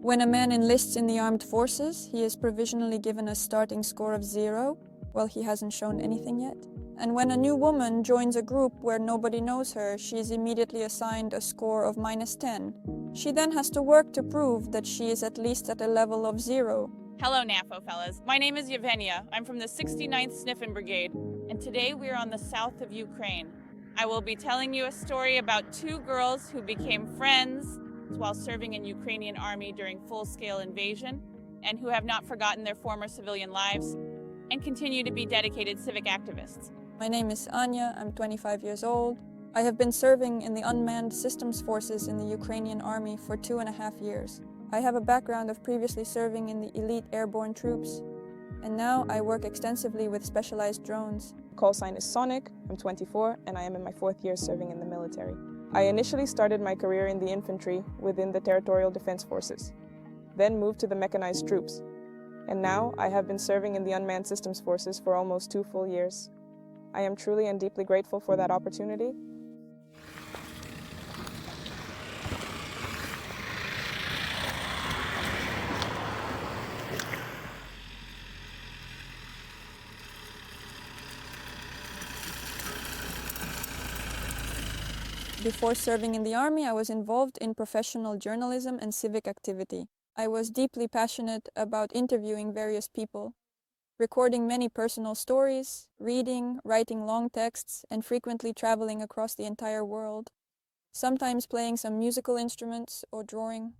When a man enlists in the armed forces, he is provisionally given a starting score of 0. Well, he hasn't shown anything yet. And when a new woman joins a group where nobody knows her, she is immediately assigned a score of -10. She then has to work to prove that she is at least at a level of 0. Hello, NAFO fellas. My name is Yevgenia. I'm from the 69th Sniffin Brigade, and today we are on the south of Ukraine. I will be telling you a story about two girls who became friends while serving in Ukrainian army during full-scale invasion, and who have not forgotten their former civilian lives and continue to be dedicated civic activists. My name is Anya, I'm 25 years old. I have been serving in the Unmanned Systems Forces in the Ukrainian army for 2.5 years. I have a background of previously serving in the elite airborne troops, and now I work extensively with specialized drones. Call sign is Sonic, I'm 24, and I am in my 4th year serving in the military. I initially started my career in the infantry within the Territorial Defense Forces, then moved to the mechanized troops, and now I have been serving in the Unmanned Systems Forces for almost 2 full years. I am truly and deeply grateful for that opportunity. Before serving in the army, I was involved in professional journalism and civic activity. I was deeply passionate about interviewing various people, recording many personal stories, reading, writing long texts, and frequently traveling across the entire world, sometimes playing some musical instruments or drawing.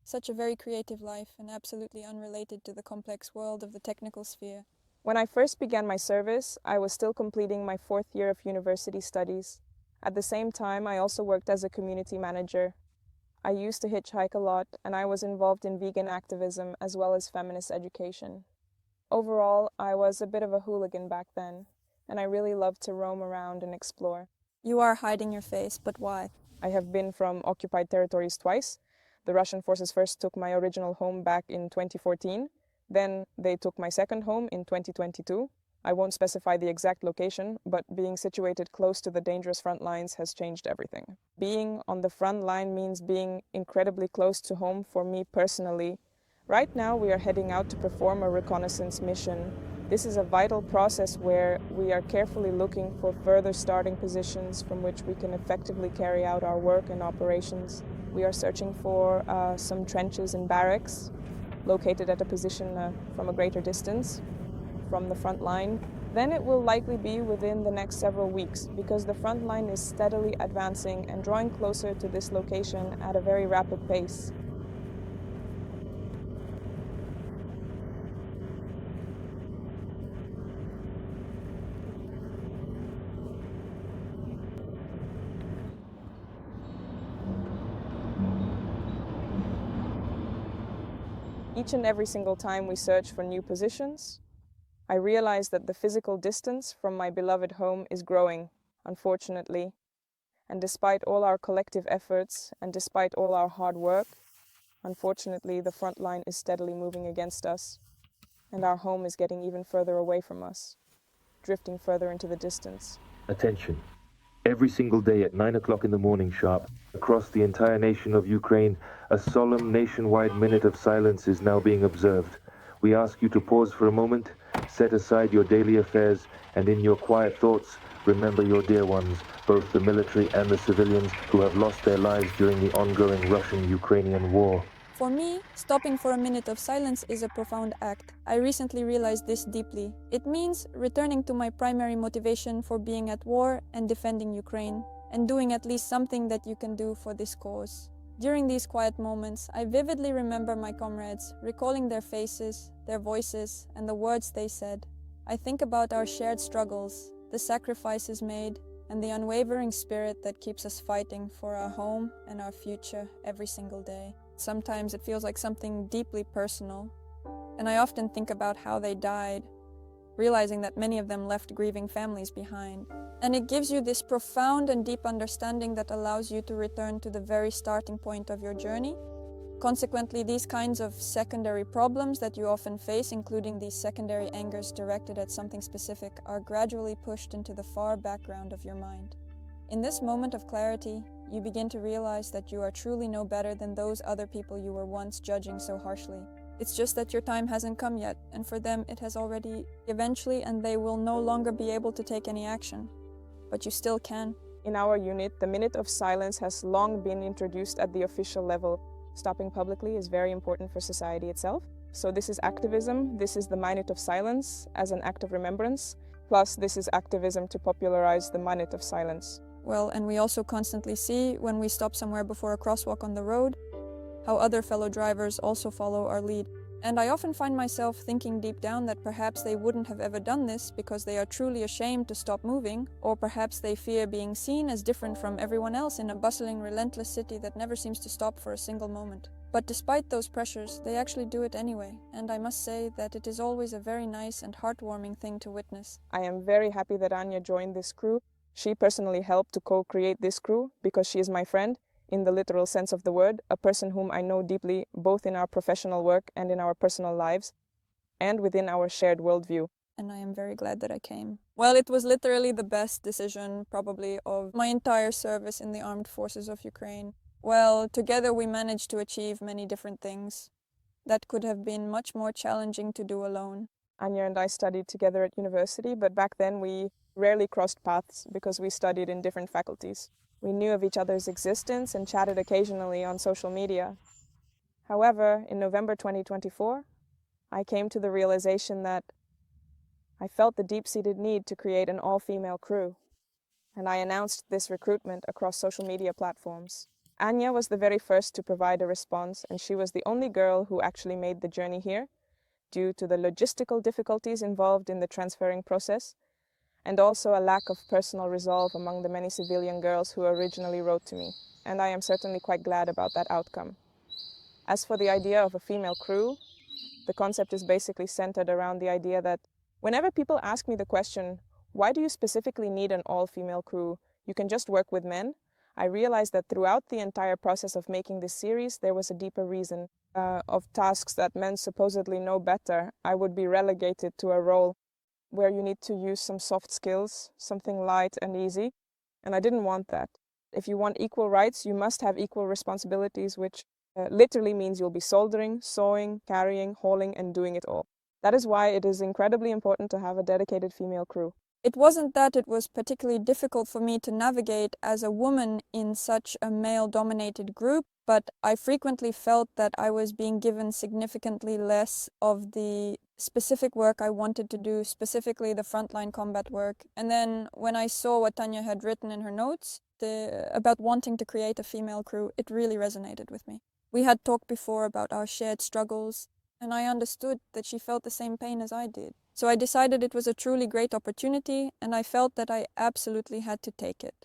Such a very creative life and absolutely unrelated to the complex world of the technical sphere. When I first began my service, I was still completing my 4th year of university studies. At the same time, I also worked as a community manager. I used to hitchhike a lot, and I was involved in vegan activism as well as feminist education. Overall, I was a bit of a hooligan back then, and I really loved to roam around and explore. You are hiding your face, but why? I have been from occupied territories twice. The Russian forces first took my original home back in 2014. Then they took my second home in 2022. I won't specify the exact location, but being situated close to the dangerous front lines has changed everything. Being on the front line means being incredibly close to home for me personally. Right now we are heading out to perform a reconnaissance mission. This is a vital process where we are carefully looking for further starting positions from which we can effectively carry out our work and operations. We are searching for some trenches and barracks located at a position from a greater distance from the front line. Then it will likely be within the next several weeks, because the front line is steadily advancing and drawing closer to this location at a very rapid pace. Each and every single time we search for new positions, I realize that the physical distance from my beloved home is growing, unfortunately. And despite all our collective efforts and despite all our hard work, unfortunately, the front line is steadily moving against us, and our home is getting even further away from us, drifting further into the distance. Attention. Every single day at 9 o'clock in the morning sharp, across the entire nation of Ukraine, a solemn nationwide minute of silence is now being observed. We ask you to pause for a moment, set aside your daily affairs, and in your quiet thoughts, remember your dear ones, both the military and the civilians who have lost their lives during the ongoing Russian-Ukrainian war. For me, stopping for a minute of silence is a profound act. I recently realized this deeply. It means returning to my primary motivation for being at war and defending Ukraine, and doing at least something that you can do for this cause. During these quiet moments, I vividly remember my comrades, recalling their faces, their voices, and the words they said. I think about our shared struggles, the sacrifices made, and the unwavering spirit that keeps us fighting for our home and our future every single day. Sometimes it feels like something deeply personal, and I often think about how they died, realizing that many of them left grieving families behind. And it gives you this profound and deep understanding that allows you to return to the very starting point of your journey. Consequently, these kinds of secondary problems that you often face, including these secondary angers directed at something specific, are gradually pushed into the far background of your mind. In this moment of clarity, you begin to realize that you are truly no better than those other people you were once judging so harshly. It's just that your time hasn't come yet, and for them it has already eventually, and they will no longer be able to take any action. But you still can. In our unit, the minute of silence has long been introduced at the official level. Stopping publicly is very important for society itself. So this is activism, this is the minute of silence as an act of remembrance, plus this is activism to popularize the minute of silence. Well, and we also constantly see, when we stop somewhere before a crosswalk on the road, how other fellow drivers also follow our lead. And I often find myself thinking deep down that perhaps they wouldn't have ever done this because they are truly ashamed to stop moving, or perhaps they fear being seen as different from everyone else in a bustling, relentless city that never seems to stop for a single moment. But despite those pressures, they actually do it anyway, and I must say that it is always a very nice and heartwarming thing to witness. I am very happy that Anya joined this crew. She personally helped to co-create this crew because she is my friend, in the literal sense of the word, a person whom I know deeply, both in our professional work and in our personal lives, and within our shared worldview. And I am very glad that I came. Well, it was literally the best decision, probably, of my entire service in the armed forces of Ukraine. Well, together we managed to achieve many different things that could have been much more challenging to do alone. Anya and I studied together at university, but back then we rarely crossed paths because we studied in different faculties. We knew of each other's existence and chatted occasionally on social media. However, in November 2024, I came to the realization that I felt the deep-seated need to create an all-female crew, and I announced this recruitment across social media platforms. Anya was the very first to provide a response, and she was the only girl who actually made the journey here, due to the logistical difficulties involved in the transferring process, and also a lack of personal resolve among the many civilian girls who originally wrote to me, and I am certainly quite glad about that outcome. As for the idea of a female crew, the concept is basically centered around the idea that whenever people ask me the question, why do you specifically need an all-female crew? You can just work with men. I realized that throughout the entire process of making this series, there was a deeper reason of tasks that men supposedly know better. I would be relegated to a role where you need to use some soft skills, something light and easy, and I didn't want that. If you want equal rights, you must have equal responsibilities, which literally means you'll be soldering, sewing, carrying, hauling, and doing it all. That is why it is incredibly important to have a dedicated female crew. It wasn't that it was particularly difficult for me to navigate as a woman in such a male-dominated group, but I frequently felt that I was being given significantly less of the specific work I wanted to do, specifically the frontline combat work. And then when I saw what Tanya had written in her notes about wanting to create a female crew, it really resonated with me. We had talked before about our shared struggles, and I understood that she felt the same pain as I did. So I decided it was a truly great opportunity, and I felt that I absolutely had to take it.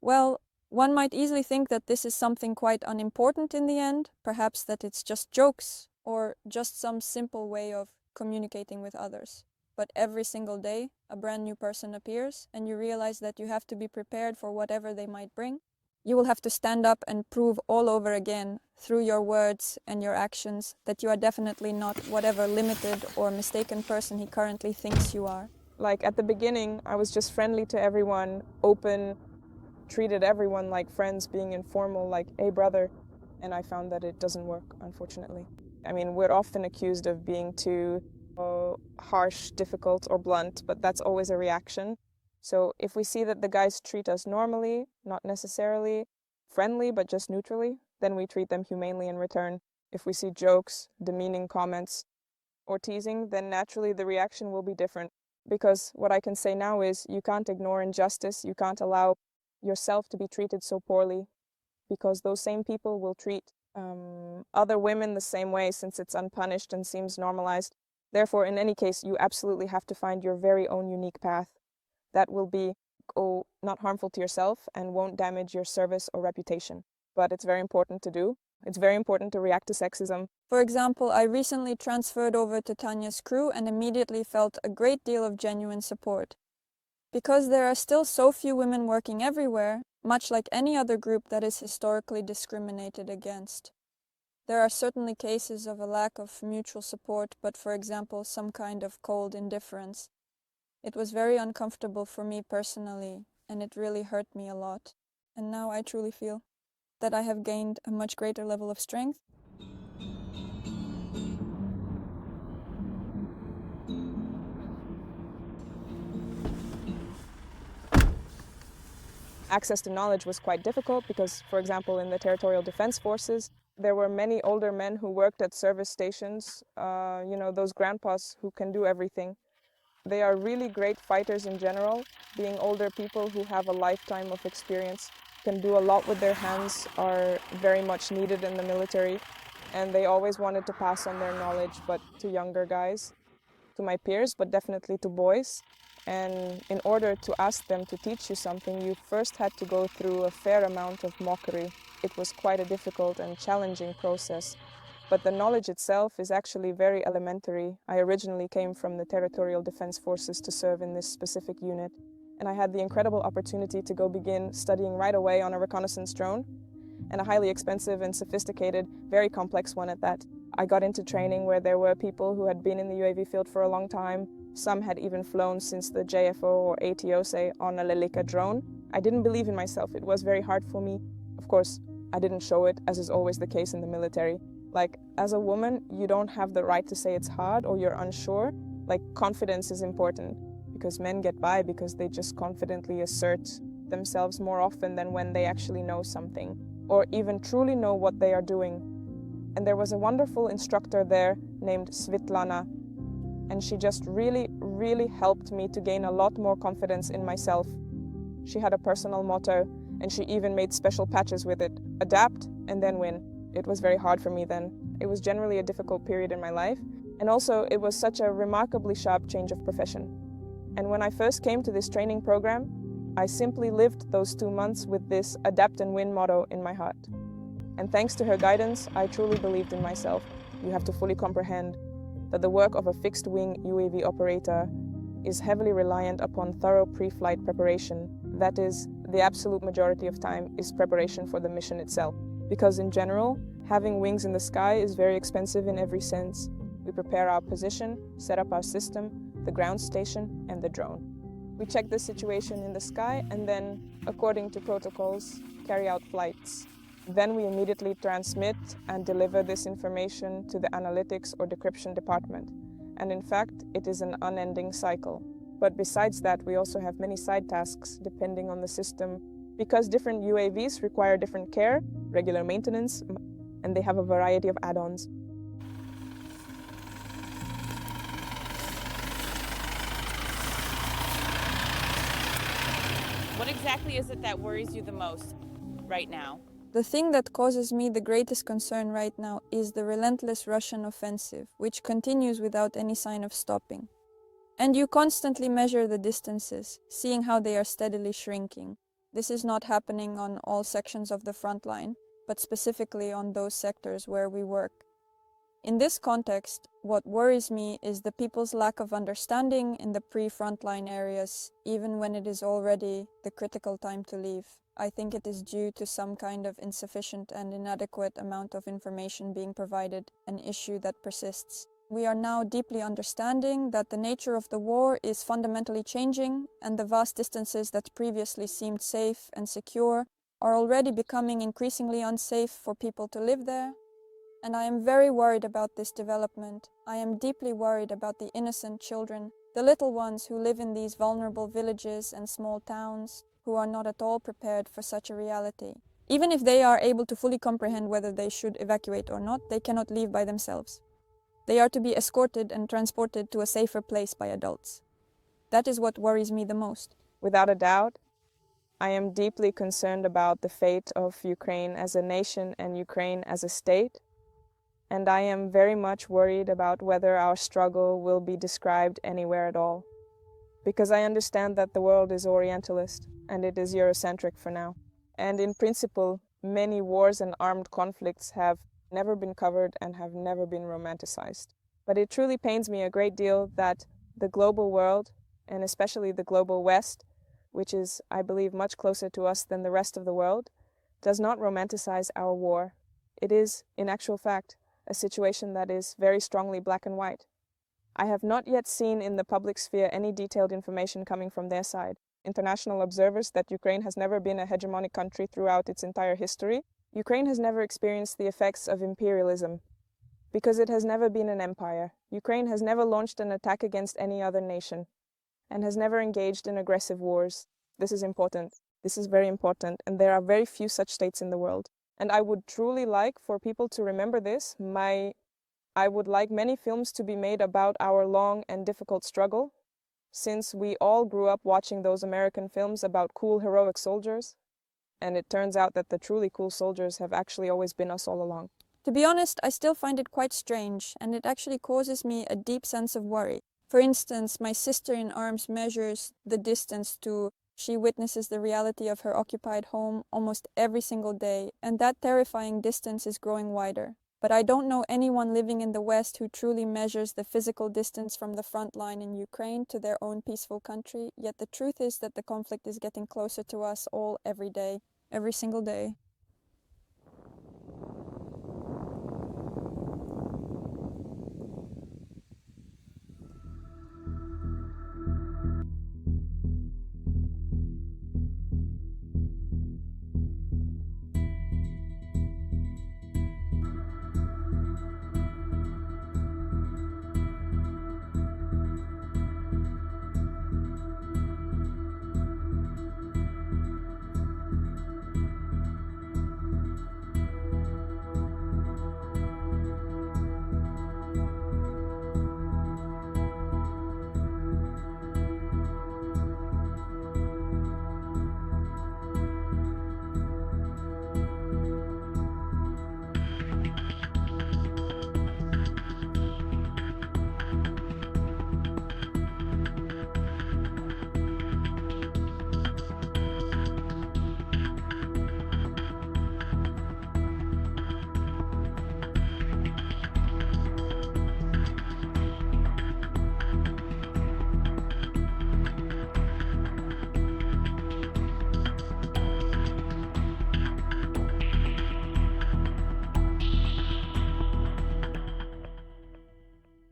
Well, one might easily think that this is something quite unimportant in the end, perhaps that it's just jokes or just some simple way of communicating with others. But every single day, a brand new person appears, and you realize that you have to be prepared for whatever they might bring. You will have to stand up and prove all over again, through your words and your actions, that you are definitely not whatever limited or mistaken person he currently thinks you are. Like at the beginning, I was just friendly to everyone, open, treated everyone like friends, being informal, like, hey brother, and I found that it doesn't work, unfortunately. I mean, we're often accused of being too harsh, difficult, or blunt, but that's always a reaction. So if we see that the guys treat us normally, not necessarily friendly, but just neutrally, then we treat them humanely in return. If we see jokes, demeaning comments, or teasing, then naturally the reaction will be different. Because what I can say now is you can't ignore injustice, you can't allow yourself to be treated so poorly, because those same people will treat other women the same way, since it's unpunished and seems normalized. Therefore, in any case, you absolutely have to find your very own unique path that will be not harmful to yourself and won't damage your service or reputation. But it's very important to do. It's very important to react to sexism. For example, I recently transferred over to Tanya's crew and immediately felt a great deal of genuine support. Because there are still so few women working everywhere, much like any other group that is historically discriminated against. There are certainly cases of a lack of mutual support, but for example, some kind of cold indifference. It was very uncomfortable for me personally, and it really hurt me a lot. and now I truly feel that I have gained a much greater level of strength. Access to knowledge was quite difficult because, for example, in the Territorial Defense Forces, there were many older men who worked at service stations, those grandpas who can do everything. They are really great fighters in general. Being older people who have a lifetime of experience, can do a lot with their hands, are very much needed in the military. And they always wanted to pass on their knowledge, but to younger guys, to my peers, but definitely to boys. And in order to ask them to teach you something, you first had to go through a fair amount of mockery. It was quite a difficult and challenging process. But the knowledge itself is actually very elementary. I originally came from the Territorial Defense Forces to serve in this specific unit, and I had the incredible opportunity to go begin studying right away on a reconnaissance drone, and a highly expensive and sophisticated, very complex one at that. I got into training where there were people who had been in the UAV field for a long time. Some had even flown since the JFO or ATO, say, on a Lelica drone. I didn't believe in myself. It was very hard for me. Of course, I didn't show it, as is always the case in the military. Like, as a woman, you don't have the right to say it's hard or you're unsure. Like, confidence is important because men get by because they just confidently assert themselves more often than when they actually know something or even truly know what they are doing. And there was a wonderful instructor there named Svitlana, and she just really, really helped me to gain a lot more confidence in myself. She had a personal motto, and she even made special patches with it: adapt and then win. It was very hard for me then. It was generally a difficult period in my life, and also it was such a remarkably sharp change of profession. And when I first came to this training program, I simply lived those 2 months with this adapt and win motto in my heart. And thanks to her guidance, I truly believed in myself. You have to fully comprehend that the work of a fixed-wing UAV operator is heavily reliant upon thorough pre-flight preparation. That is, the absolute majority of time is preparation for the mission itself. Because in general, having wings in the sky is very expensive in every sense. We prepare our position, set up our system, the ground station, and the drone. We check the situation in the sky and then, according to protocols, carry out flights. Then we immediately transmit and deliver this information to the analytics or decryption department. And in fact, it is an unending cycle. But besides that, we also have many side tasks depending on the system, because different UAVs require different care, regular maintenance, and they have a variety of add-ons. What exactly is it that worries you the most right now? The thing that causes me the greatest concern right now is the relentless Russian offensive, which continues without any sign of stopping. And you constantly measure the distances, seeing how they are steadily shrinking. This is not happening on all sections of the front line, but specifically on those sectors where we work. In this context, what worries me is the people's lack of understanding in the pre-frontline areas, even when it is already the critical time to leave. I think it is due to some kind of insufficient and inadequate amount of information being provided, an issue that persists. We are now deeply understanding that the nature of the war is fundamentally changing, and the vast distances that previously seemed safe and secure are already becoming increasingly unsafe for people to live there. And I am very worried about this development. I am deeply worried about the innocent children, the little ones who live in these vulnerable villages and small towns, who are not at all prepared for such a reality. Even if they are able to fully comprehend whether they should evacuate or not, they cannot leave by themselves. They are to be escorted and transported to a safer place by adults. That is what worries me the most. Without a doubt, I am deeply concerned about the fate of Ukraine as a nation and Ukraine as a state. And I am very much worried about whether our struggle will be described anywhere at all. Because I understand that the world is Orientalist and it is Eurocentric for now. And in principle, many wars and armed conflicts have never been covered and have never been romanticized. But it truly pains me a great deal that the global world, and especially the global West, which is, I believe, much closer to us than the rest of the world, does not romanticize our war. It is, in actual fact, a situation that is very strongly black and white. I have not yet seen in the public sphere any detailed information coming from their side. international observers that Ukraine has never been a hegemonic country throughout its entire history. Ukraine has never experienced the effects of imperialism because it has never been an empire. Ukraine has never launched an attack against any other nation and has never engaged in aggressive wars. This is important. This is very important, and there are very few such states in the world. And I would truly like for people to remember this. I would like many films to be made about our long and difficult struggle, since we all grew up watching those American films about cool, heroic soldiers, and it turns out that the truly cool soldiers have actually always been us all along. To be honest, I still find it quite strange, and it actually causes me a deep sense of worry. For instance, my sister in arms measures the distance to she witnesses the reality of her occupied home almost every single day, and that terrifying distance is growing wider. But I don't know anyone living in the West who truly measures the physical distance from the front line in Ukraine to their own peaceful country, yet the truth is that the conflict is getting closer to us all every day, every single day.